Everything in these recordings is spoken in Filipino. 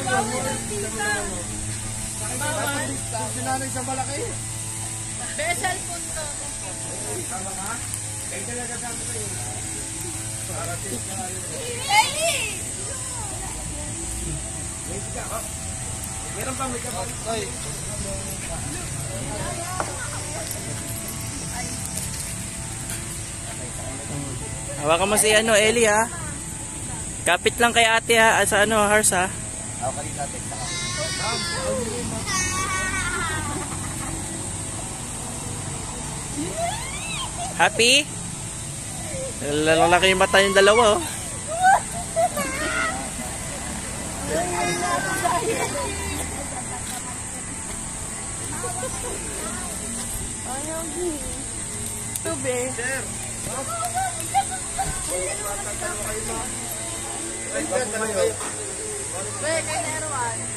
naman yun. Bawal. Sinanay sa malaki. Besel punto. Tama ka? Kaya talaga sabi ko yun. Parating ka yun. Eli! Wait ka. Meron pang wait ka. Oy. Hawakan mo si Eli ha. Kapit lang kay ate ha, sa Hars ha. Ako kanina natin. Happy? Lalaki yung mata yung dalawa oh. Tube. Sir.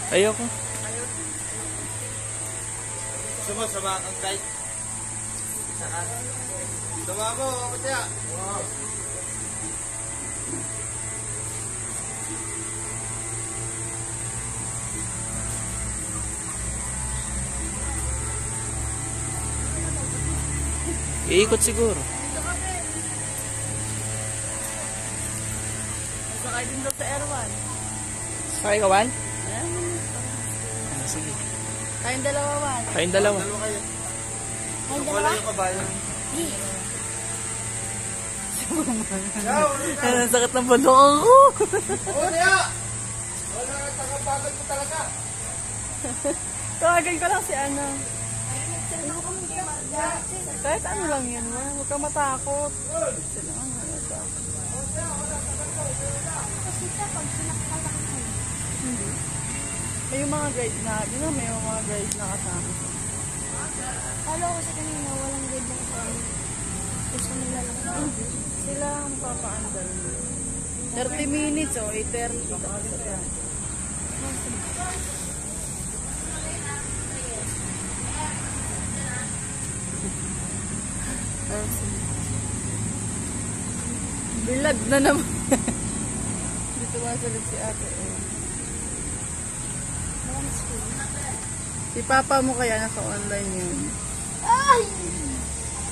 Ayoko. Sama kang kahit. Sama mo, kaya. Wow. Iikot siguro. Sakay din daw sa Erwan. Sakay ka, Wan? Sige. Kayong dalawa, Wan. Kayong dalawa. Kayong Wala dalawa? yung kabayo. Ang sakit ng balong ko. Oo niya! Wala nga tagabagal ko talaga. Tawagan ko lang si Ana. Kahit ano lang yan, huwag kang matakot. Sila ang matakot. Hindi. May yung mga grade na, may mga grade na kasama. Kala ko sa kanina, walang grade na kasama. Gusto nila lang. Sila ang papaandal. 30 minutes o 8:30. Tapos yan. Bilag na naman. Dito masalit si ate. Si papa mo kaya naka-online yun. Ay!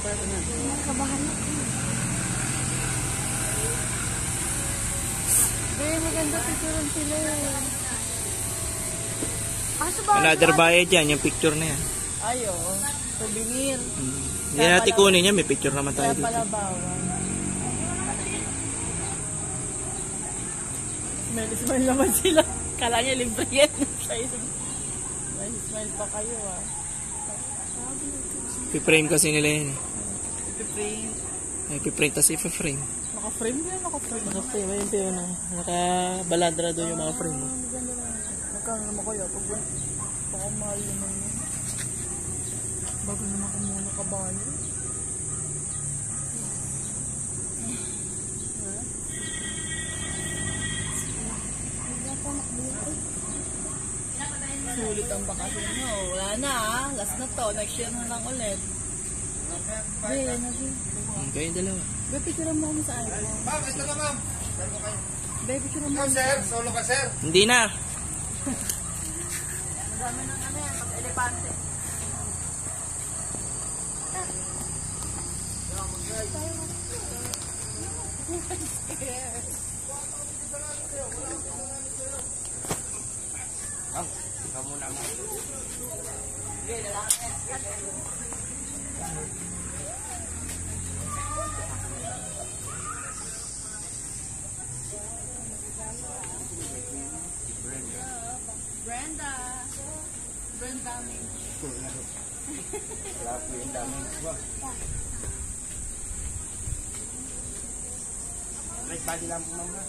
Para na. Nakabahan ako. Maganda picturean sila. Kaso ba? Another bayad yan, yung picture na yan. Ayo, souvenir. Hindi natin kunin yan, may picture naman tayo Kaya dito. pala bawal. Smile naman sila. Kala niya libre yan. May smile pa kayo ah. Piprame kasi nila yan. Ipiprint. Piprint tas ipa-frame. Naka-frame yan, naka-frame. Naka-frame, ayun tayo na. Naka-baladra doon yung mga frame. Maganda na. Magkano naman kaya? Baka mahal naman yun. Bago naman kung muna kabayo. Sulit ang bakasyon nyo. Wala na ah. Last na to. Next year na lang ulit. Kayong dalawa. Be, picture mo kami sa iPhone. Ma'am, ito na ma'am. Be, picture mo Ma'am, kami. sir. Solo ka, sir. Hindi na. Madami ng ano yan. Pag-elepante. Ikaw muna, ma'am. Brenda. Brenda. Wala po yung damage ba? Right body lang po, ma'am.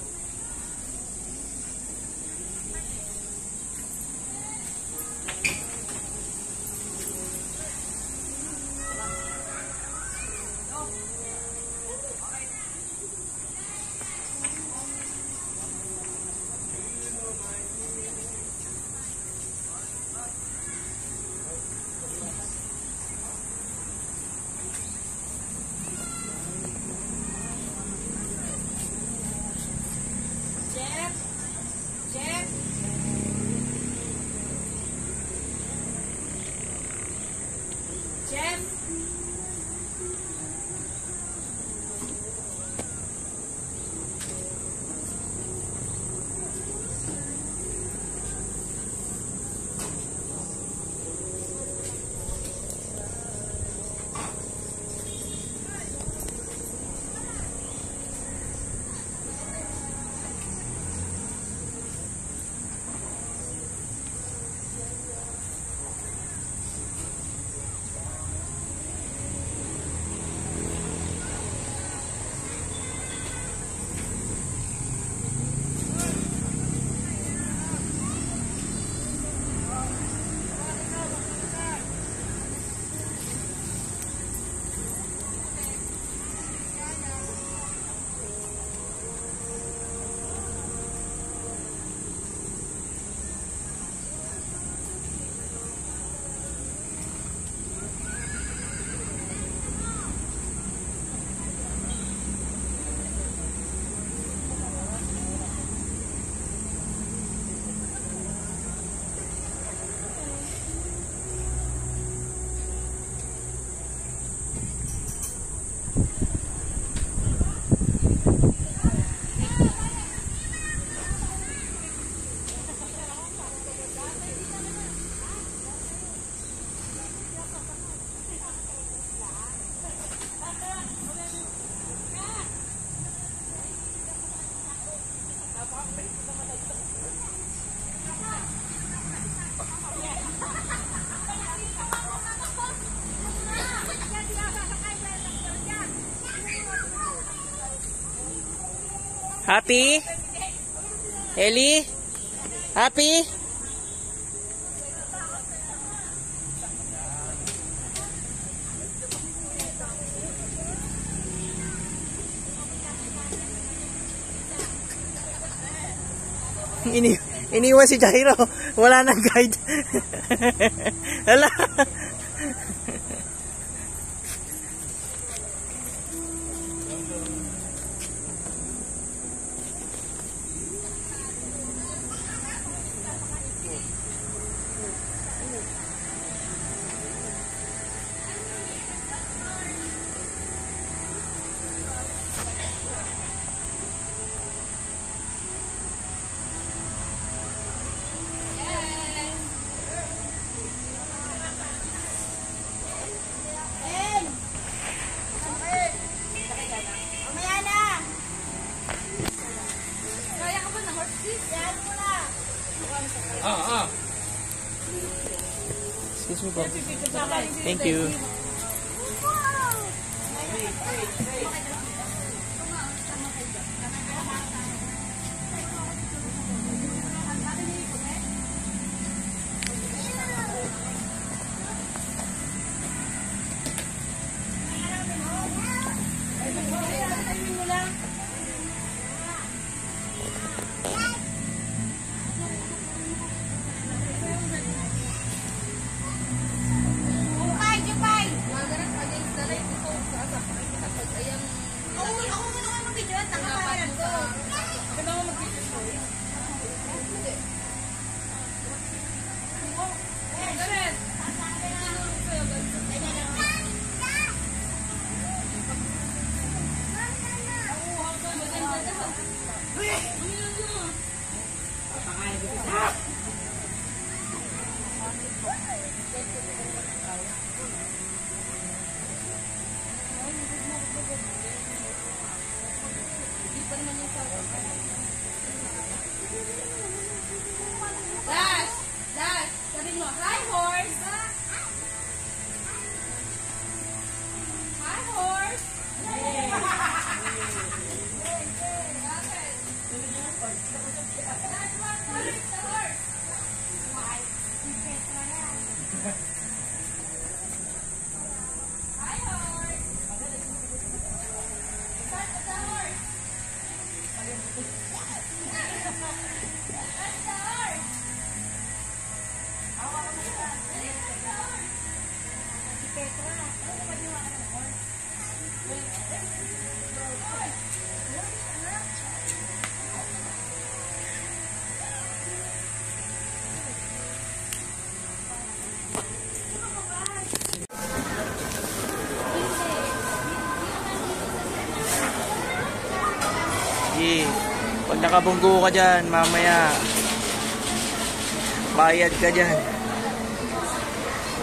Happy? Ellie? Happy? Iniwan si Jairo. Wala nang guide. Hala. Excuse me po. Thank you. Dash! Dash! Sabi mo, hi horse! Hi horse! Pag nakabunggo ka dyan, mamaya bayad ka dyan.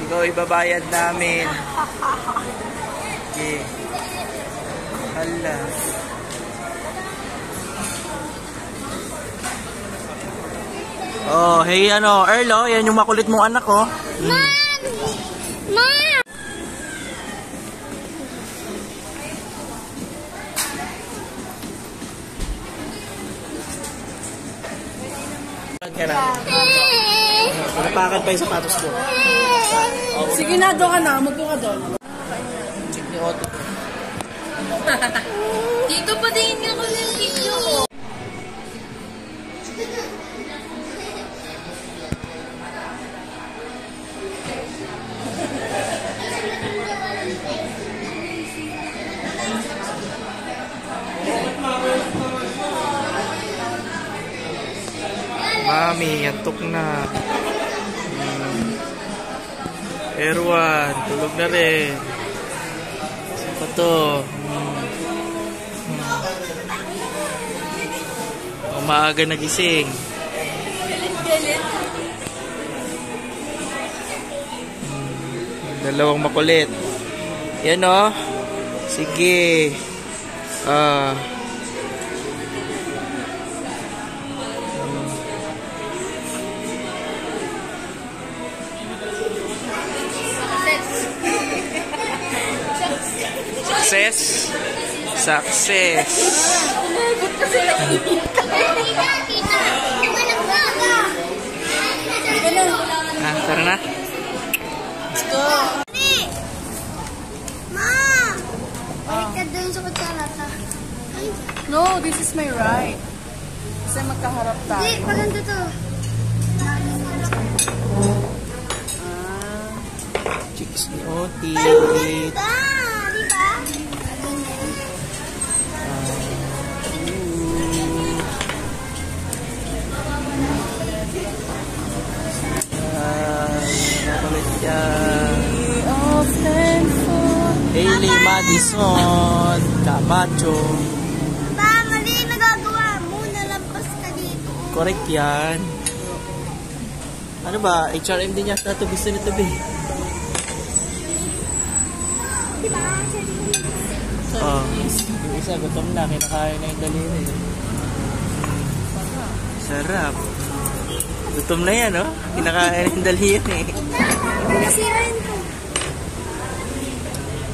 Ikaw ibabayad namin. Okay. Hala. Oh, hey ano, Earl, oh, yan yung makulit mong anak, oh. Mom! Mom! Ka na. Napakan pa yung sapatos ko. Sige na, doon ka na. Magpo ka doon. Check ni Otto. Dito pa tingin nga ko ng video ko. Mami, antok na. Erwan, tulog na rin. Saan pa to? Umaga nagising. Dalawang makulit. Yan o. Sige. Success? Success. Tara na. Let's go. Ma! Baliktad doon sa kutsara. No, this is my right. Kasi magkaharap Hindi, tayo. paganda to. Chicks ni Otis. Paganda! Di ba? Nakulit siya. Often for... Hailey Madison Camacho. Pa, mali yung nagagawa mo. Nalampas ka dito. Correct yan. Ano ba? HRM din yata ito. Gusto nito ba? Di ba? Oh. Yung isa, gutom na. Kinakain na yung daliri. Sarap. Gutom na yan, oh. Kinakain na yung daliri. Nasirain ko.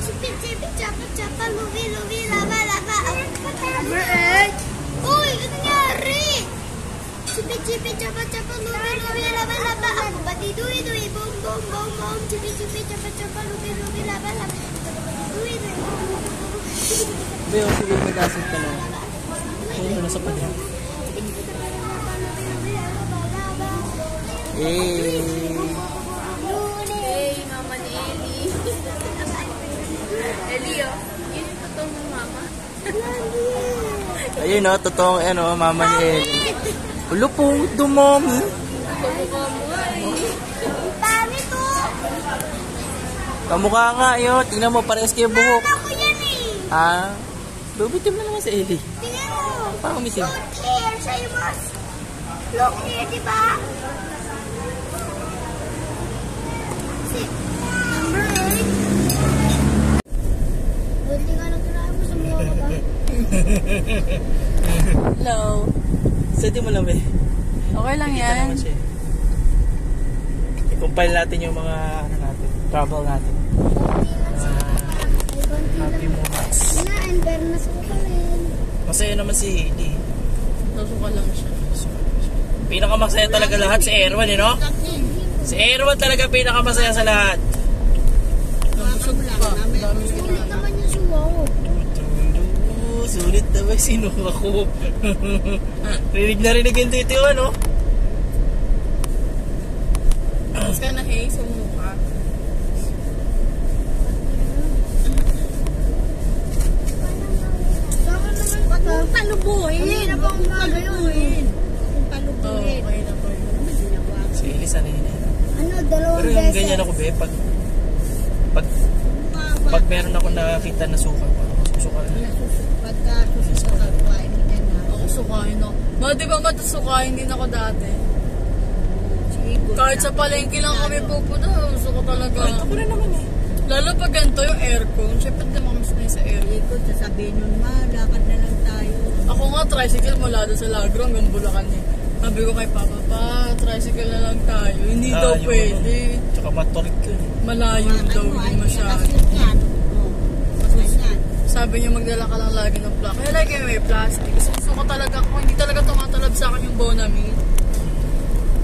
Sipit-sipit, chapa-chapa, lubi-lubi, laba-laba. Break! Uy, ano nangyari? Sipit-sipit, chapa-chapa, lubi-lubi, laba-laba. Ako ba di-dui-dui, boom-boom-boom-boom. Sipit-sipit, chapa-chapa, lubi-lubi, laba-laba. Dui-dui, boom-boom-boom. Beo, sige, mag-asip ka lang. Ayun, nasa pa din. Eh. Hey, mama ni Ellie. Ellie, oh. Yun yung totoong mama. Ayun, oh. Totoong, ano, mama ni Ellie. Ulo po, dumami. Kamukha mo nga eh. Pangit to. Kamukha nga, yun. Tingnan mo, parehas kayo buhok. Ako yan eh. Ah. Lubitim na naman si Ellie. Tingnan mo. Parang umitim. Long hair, sa'yo mas. Long hair, di ba? Number 8. Buti nga lang tinahin mo sa mukha ko ba? Hello. Sadi mo lang, eh. Okay lang Kita yan. naman siya. I-compile natin yung mga, ano natin, travel natin. Happy moments. Na, and pero nasuka rin. Masaya naman si Hailey. Nasuka lang siya. Pinakamasaya talaga lahat si Erwan, no? Si Erwan talaga pinakamasaya sa lahat. Nabusog pa. Dami ko Sulit naman yung suwa ko. Sulit na ba? Sino ako? Rinig na rinig yung titi ko, ano? Tapos ka na, hey, sa mukha. Saka naman pa to. Kung palubuhin. Hindi na pang magayon. Kung palubuhin. Okay na po yun. Si Ellie sanay na yun. Ano, dalawang Pero yung beses. ganyan ako, be, pag meron ako nakakita na suka, susuka na. Pagka susuka, kuhain mo yan ha. Ako sukain ako. Ma, di ba matasukain din ako dati? Kahit sa palengke lang kami pupunta, gusto ko talaga. Kahit ako na naman eh. Lalo pag ganito yung aircon, syempre di mo kami sanay sa aircon. Ikot, sasabihin nun ma, lakad na lang tayo. Ako nga, tricycle mula doon sa Lagro hanggang Bulacan eh. Sabi ko kay Papa, pa, tricycle na lang tayo. Hindi daw Layo, pwede. Tsaka matorik yun. Malayo daw, hindi masyado. Sabi niya magdala ka lang lagi ng plak. Kaya lagi may plastic. Gusto ko talaga, kung hindi talaga tumatalab sa akin yung Bonamine.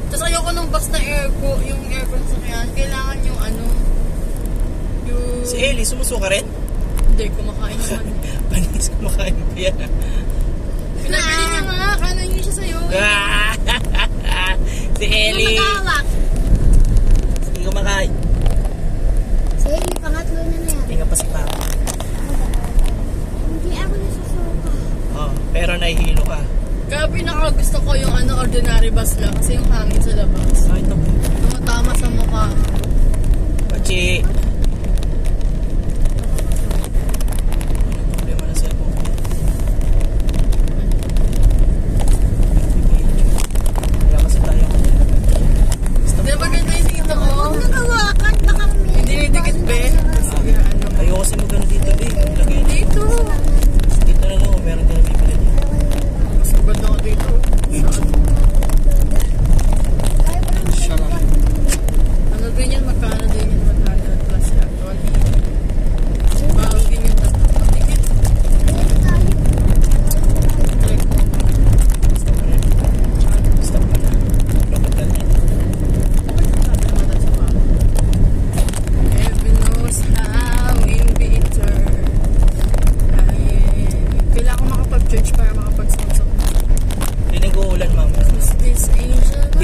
Tapos ayoko nung bus na aircon, yung aircon sa kanya. Kailangan yung ano, yung... Si Ellie, sumusuka rin? Hindi, kumakain naman. Panis kumakain pa yan. Pinabili niya nga, kanan niya siya sa'yo. Si Ellie. Hindi kumakain. Si Hailey, pangatlo na yan. Hindi nga pa si Papa. Hindi ako nasusuka. Oh, pero nahihilo ka. Kaya pinakagusto ko yung ano, ordinary bus lang kasi yung hangin sa labas. Ay, ito ba? Tumatama sa mukha. Pachi. Problema na siya po. Wala kasi tayo. Di ba ganito yung dito ko? Huwag nagawakan, baka may... Hindi didikit be. Sige, ano. Ayoko kasi magano dito, be. Lagay Dito. Dito na lang, meron din na bibili dito. Mas maganda ko dito.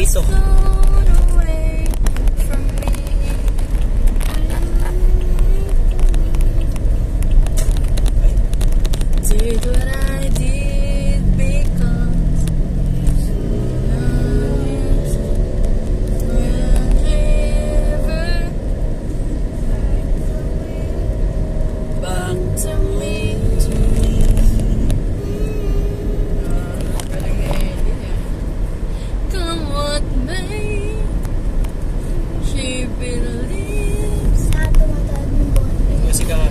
Chorizo. Flown away from me. Did what I did because back to me. Come what may, she believes. Sa tumatawag ng buwan. Kasi ka nga.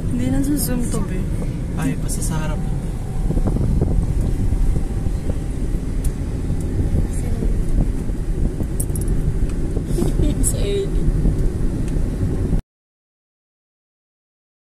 Hindi na susum to, be. Ay, basta sa harap. Sa Ellie.